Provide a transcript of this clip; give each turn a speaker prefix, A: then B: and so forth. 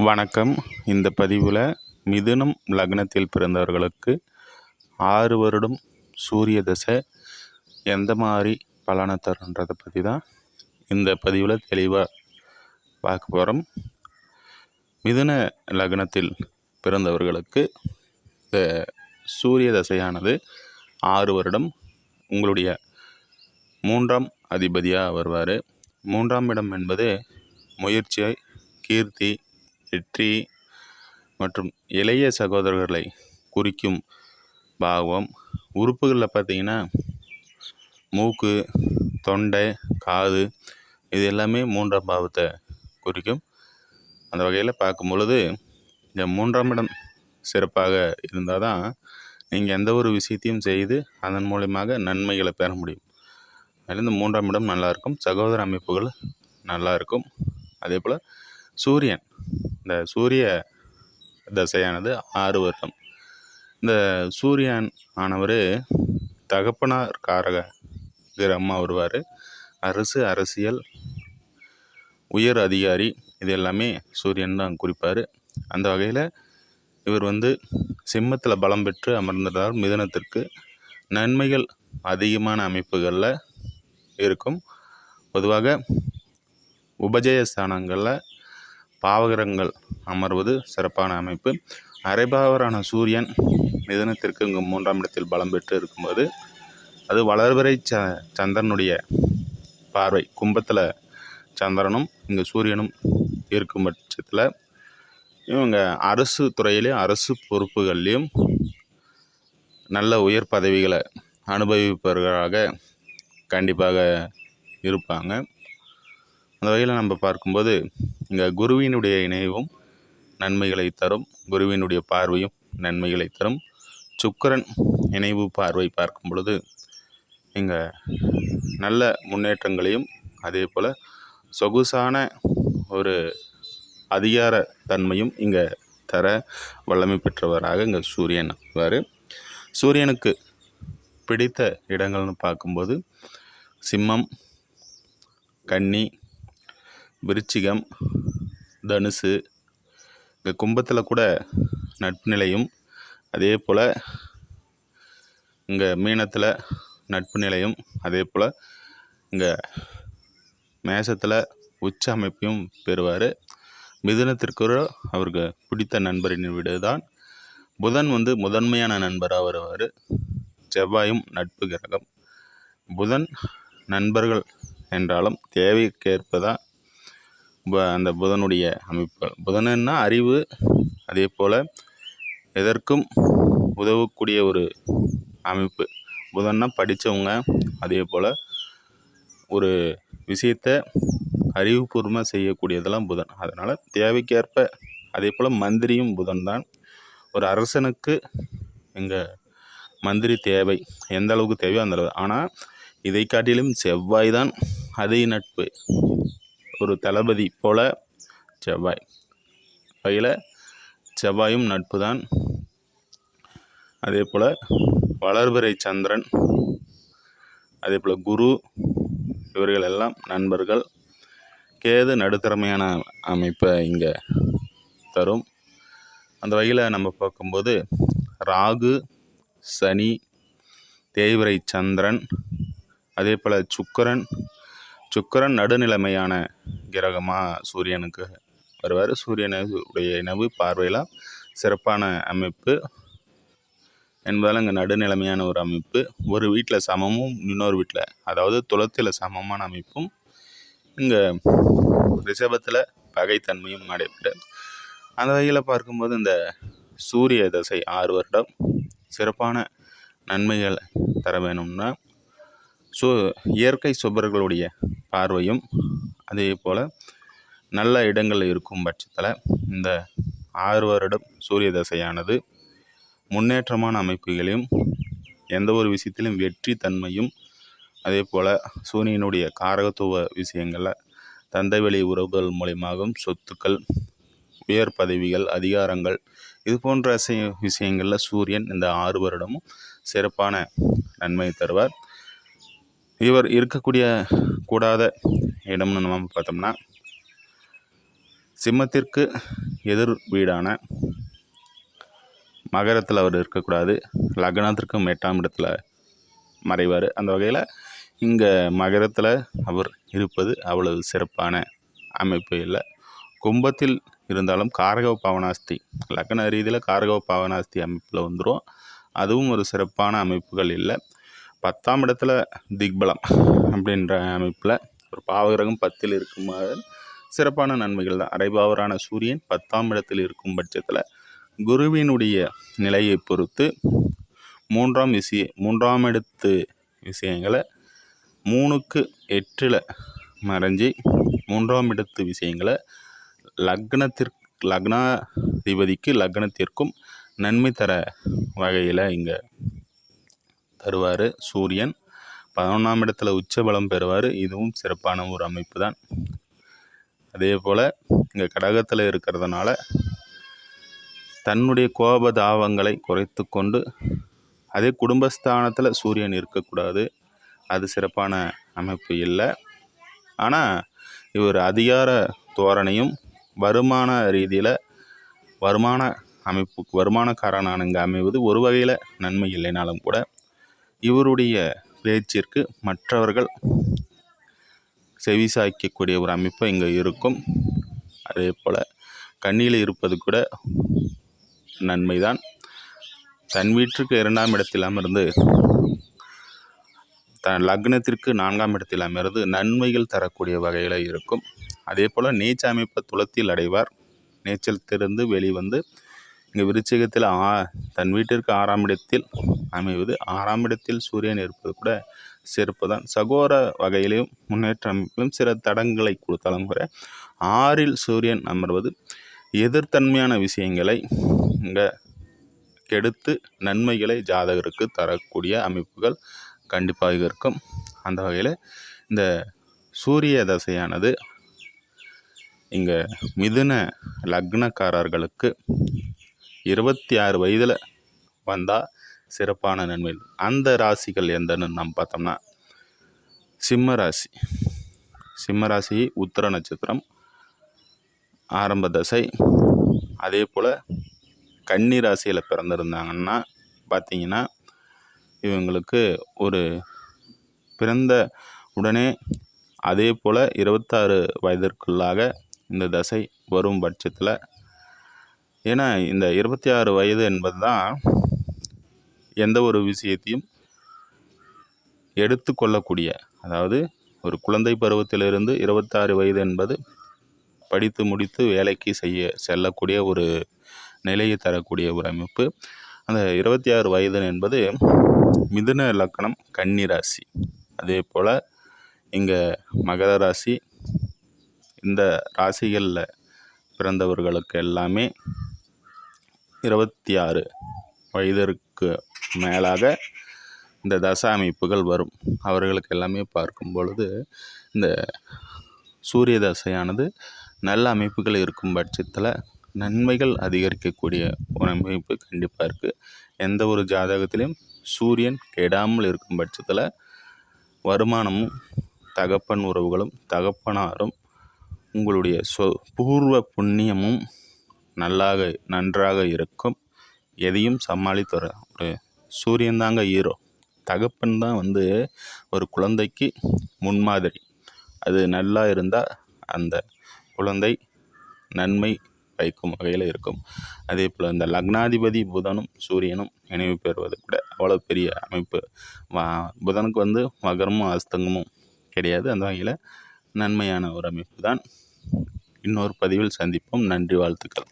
A: வணக்கம். இந்த பதிவில் மிதுனம் லக்னத்தில் பிறந்தவர்களுக்கு 6 வருடம் சூரிய தசை எந்த மாதிரி பலனை தருன்றதை பற்றி தான் இந்த பதிவில் தெளிவாக பார்க்க போகிறோம். மிதுன லக்னத்தில் பிறந்தவர்களுக்கு இந்த சூரிய தசையானது 6 வருடம் உங்களுடைய 3ஆம் அதிபதியாக வருவார். 3ஆம் இடம் என்பது முயற்சி, கீர்த்தி, வெற்றி மற்றும் இளைய சகோதரர்களை குறிக்கும் பாவம். உறுப்புகளில் பார்த்திங்கன்னா மூக்கு, தொண்டை, காது இது எல்லாமே 3ஆம் பாவத்தை குறிக்கும். அந்த வகையில் பார்க்கும் பொழுது இந்த 3ஆம் இடம் சிறப்பாக இருந்தால் தான் நீங்கள் எந்த ஒரு விஷயத்தையும் செய்து அதன் மூலமாக நன்மைகளை பெற முடியும். அதில் 3ஆம் இடம் நல்லாயிருக்கும், சகோதர அமைப்புகள் நல்லாயிருக்கும். அதே போல் சூரியன், இந்த சூரிய தசையானது 6 வருடம். இந்த சூரியன் ஆனவர் தகப்பனார் காரக கிரகமாக வருவார். அரசு, அரசியல், உயர் அதிகாரி இது எல்லாமே சூரியன் தான் குறிப்பார். அந்த வகையில் இவர் சிம்மத்தில் பலம் பெற்று அமர்ந்ததால் மிதுனத்திற்கு நன்மைகள் அதிகமான அமைப்புகளில் இருக்கும். பொதுவாக உபஜய ஸ்தானங்களில் பாவகிரகங்கள் அமர்வது சிறப்பான அமைப்பு. அரைபாவரான சூரியன் மிதுனத்திற்கு இங்கு 3ஆம் இடத்தில் பலம் பெற்று இருக்கும்போது அது வளர்பிறை சந்திரனுடைய பார்வை, கும்பத்தில் சந்திரனும் இங்கே சூரியனும் இருக்கும் பட்சத்தில் இவங்க அரசு துறையிலையும் அரசு பொறுப்புகள்லேயும் நல்ல உயர் பதவிகளை அனுபவிப்பவர்களாக கண்டிப்பாக இருப்பாங்க. அந்த வகையில் நம்ம பார்க்கும்போது இங்கே குருவினுடைய இணைவும் நன்மைகளை தரும், குருவினுடைய பார்வையும் நன்மைகளை தரும். சுக்கிரன் இணைவு பார்வை பார்க்கும் பொழுது இங்கே நல்ல முன்னேற்றங்களையும் அதே போல் சொகுசான ஒரு அதிகார தன்மையும் இங்கே தர வல்லமை பெற்றவராக இங்கே சூரியன் வருவார். சூரியனுக்கு பிடித்த இடங்கள்னு பார்க்கும்போது சிம்மம், கன்னி, விருச்சிகம், தனுசு, இந்த கும்பத்தில் கூட நட்பு நிலையும் அதே போல் இங்கே மீனத்தில் நட்பு நிலையும் அதே போல் இங்கே மேசத்தில் உச்ச அமைப்பையும் பெறுவார். மிதுனத்திற்கு அவருக்கு பிடித்த நண்பரின் வீடு தான். புதன் முதன்மையான நண்பராக வருவார். செவ்வாயும் நட்பு கிரகம். புதன் நண்பர்கள் என்றாலும் தேவைக்கேற்பதான் அந்த புதனுடைய அமைப்புகள். புதன்னா அறிவு, அதே போல் எதற்கும் உதவக்கூடிய ஒரு அமைப்பு. புதன்னா படித்தவங்க, அதே போல் ஒரு விஷயத்தை அறிவுபூர்வமாக செய்யக்கூடியதெல்லாம் புதன். அதனால் தேவைக்கேற்ப, அதே போல் மந்திரியும் புதன் தான். ஒரு அரசனுக்கு இங்கே மந்திரி தேவை, எந்த அளவுக்கு தேவையோ அந்த அளவு. ஆனால் இதை காட்டிலும் செவ்வாய் தான் அதே நட்பு. ஒரு தளபதி போல செவ்வாய் வகையில் செவ்வாயும் நட்பு தான். அதே போல் வளர்பிறை சந்திரன், அதே போல் குரு இவர்கள் எல்லாம் நண்பர்கள். கேது நடுத்தரமையான அமைப்பை இங்கே தரும். அந்த வகையில் நம்ம பார்க்கும்போது ராகு, சனி, தேய்பிறை சந்திரன், அதே போல் சுக்கிரன் நடுநிலைமையான கிரகமாக சூரியனுக்கு வருவார். சூரியனுடைய இனவு பார்வையெல்லாம் சிறப்பான அமைப்பு என்பதால் இங்கே நடுநிலைமையான ஒரு அமைப்பு. ஒரு வீட்டில் சமமும் இன்னொரு வீட்டில், அதாவது துலத்தில் சமமான அமைப்பும் இங்கே ரிஷபத்தில் பகைத்தன்மையும் நடைபெறும். அந்த வகையில் பார்க்கும்போது இந்த சூரிய தசை 6 வருடம் சிறப்பான நன்மைகள் தர வேணும்னா இயற்கை சுபர்களுடைய பார்வையும் அதே போல் நல்ல இடங்கள் இருக்கும் பட்சத்தில் இந்த 6 வருடம் சூரிய தசையானது முன்னேற்றமான அமைப்புகளையும் எந்த ஒரு விஷயத்திலும் வெற்றி தன்மையும் அதே போல் சூரியனுடைய காரகத்துவ விஷயங்களில் தந்தை வழி உறவுகள் மூலமாகவும் சொத்துக்கள், உயர் பதவிகள், அதிகாரங்கள் இது போன்ற விஷயங்களில் சூரியன் இந்த 6 வருடமும் சிறப்பான நன்மை தருவார். இவர் இருக்கக்கூடிய கூடாத இடம்னு நம்ம பார்த்தோம்னா சிம்மத்திற்கு எதிர் வீடான மகரத்தில் அவர் இருக்கக்கூடாது. லக்னத்திற்கும் 8ஆம் இடத்துல மறைவார். அந்த வகையில் இங்கே மகரத்தில் அவர் இருப்பது அவ்வளவு சிறப்பான அமைப்பு இல்லை. கும்பத்தில் இருந்தாலும் காரகவ பாவனாஸ்தி லக்ன ரீதியில் காரகவ பாவனாஸ்தி அமைப்பில் வந்துடும். அதுவும் ஒரு சிறப்பான அமைப்புகள் இல்லை. 10ஆம் இடத்துல திக்பலம் அப்படின்ற அமைப்பில் ஒரு பாவகிரகம் 10ல் இருக்குமாறு சிறப்பான நன்மைகள் தான். அரைபாவரான சூரியன் 10ஆம் இடத்தில் இருக்கும் பட்சத்தில் குருவினுடைய நிலையை பொறுத்து 3ஆம் இடத்து விஷயங்களை 3க்கு 8ல் மறைஞ்சி 3ஆம் இடத்து விஷயங்களை லக்னாதிபதிக்கு லக்னத்திற்கும் நன்மை தர வகையில் இங்கே தருவார். சூரியன் 11ஆம் இடத்துல உச்சபலம் பெறுவார். இதுவும் சிறப்பான ஒரு அமைப்பு தான். அதே போல் இங்கே கடகத்தில் இருக்கிறதுனால தன்னுடைய கோபதாபங்களை குறைத்து கொண்டு, அதே குடும்பஸ்தானத்தில் சூரியன் இருக்கக்கூடாது. அது சிறப்பான அமைப்பு இல்லை. ஆனால் இவர் அதிகார தோரணையும் வருமான ரீதியில் வருமானக்காரனான இங்கே அமைவது ஒரு வகையில் நன்மை இல்லைனாலும் கூட இவருடைய பேச்சிற்கு மற்றவர்கள் செவிசாய்க்கக்கூடிய ஒரு அமைப்பு இங்கே இருக்கும். அதே போல் கண்ணியில் இருப்பது கூட நன்மைதான். தன் வீட்டிற்கு 2ஆம் இடத்தில் அமர்ந்து தன் லக்னத்திற்கு 4ஆம் இடத்தில் அமர்ந்து நன்மைகள் தரக்கூடிய வகையில் இருக்கும். அதே போல் நீச்ச அமைப்பை துலத்தில் அடைவார். நீச்சத்திலிருந்து வெளிவந்து இங்கே விருச்சிகத்தில் தன் வீட்டிற்கு 6ஆம் இடத்தில் அமைவது, 6ஆம் இடத்தில் சூரியன் இருப்பது கூட சிறப்பு தான். சகோர வகையிலையும் முன்னேற்ற அமைப்பிலும் சில தடங்களை கொடுத்தாலும் கூட 6ல் சூரியன் அமர்வது எதிர்த்தன்மையான விஷயங்களை இங்கே கெடுத்து நன்மைகளை ஜாதகருக்கு தரக்கூடிய அமைப்புகள் கண்டிப்பாக இருக்கும். அந்த வகையில் இந்த சூரிய தசையானது இங்கே மிதுன லக்னக்காரர்களுக்கு 26 வயதில் வந்தால் சிறப்பான நன்மை. அந்த ராசிகள் எந்தன்னு நம்ம பார்த்தோம்னா சிம்ம ராசி உத்திர நட்சத்திரம் ஆரம்ப தசை. அதே போல் கன்னி ராசியில் பிறந்திருந்தாங்கன்னா பார்த்திங்கன்னா இவங்களுக்கு ஒரு பிறந்த உடனே அதே போல் 26 வயதிற்குள்ளாக இந்த தசை வரும் பட்சத்தில், ஏன்னா இந்த 26 வயது என்பது தான் எந்த ஒரு விஷயத்தையும் எடுத்து கொள்ளக்கூடிய, அதாவது ஒரு குழந்தை பருவத்திலிருந்து 26 வயது என்பது படித்து முடித்து வேலைக்கு செல்லக்கூடிய ஒரு நிலையை தரக்கூடிய ஒரு அமைப்பு. அந்த 26 வயது என்பது மிதுன லக்னம் கன்னி ராசி. அதே போல் இங்கே மகர ராசி. இந்த ராசிகளில் பிறந்தவர்களுக்கு எல்லாமே 26 வயதிற்கு மேலாக இந்த தசை அமைப்புகள் வரும். அவர்களுக்கு எல்லாமே பார்க்கும் பொழுது இந்த சூரிய தசையானது நல்ல அமைப்புகள் இருக்கும் பட்சத்தில் நன்மைகள் அதிகரிக்கக்கூடிய ஒரு அமைப்பு கண்டிப்பாக இருக்குது. எந்த ஒரு ஜாதகத்திலையும் சூரியன் கெடாமல் இருக்கும் பட்சத்தில் வருமானமும் தகப்பன் உறவுகளும் தகப்பனாரும் உங்களுடைய பூர்வ புண்ணியமும் நன்றாக இருக்கும். எதையும் சமாளித்து வர ஒரு சூரியன் தாங்க ஹீரோ. தகப்பன் தான் ஒரு குழந்தைக்கு முன்மாதிரி. அது நல்லா இருந்தால் அந்த குழந்தை நன்மை வைக்கும் வகையில் இருக்கும். அதே போல் இந்த லக்னாதிபதி புதனும் சூரியனும் இணைவு பெறுவது கூட அவ்வளோ பெரிய அமைப்பு. புதனுக்கு மகரமும் அஸ்தங்கமும் கிடையாது. அந்த வகையில் நன்மையான ஒரு அமைப்பு தான். இன்னொரு பதிவில் சந்திப்போம். நன்றி, வாழ்த்துக்கள்.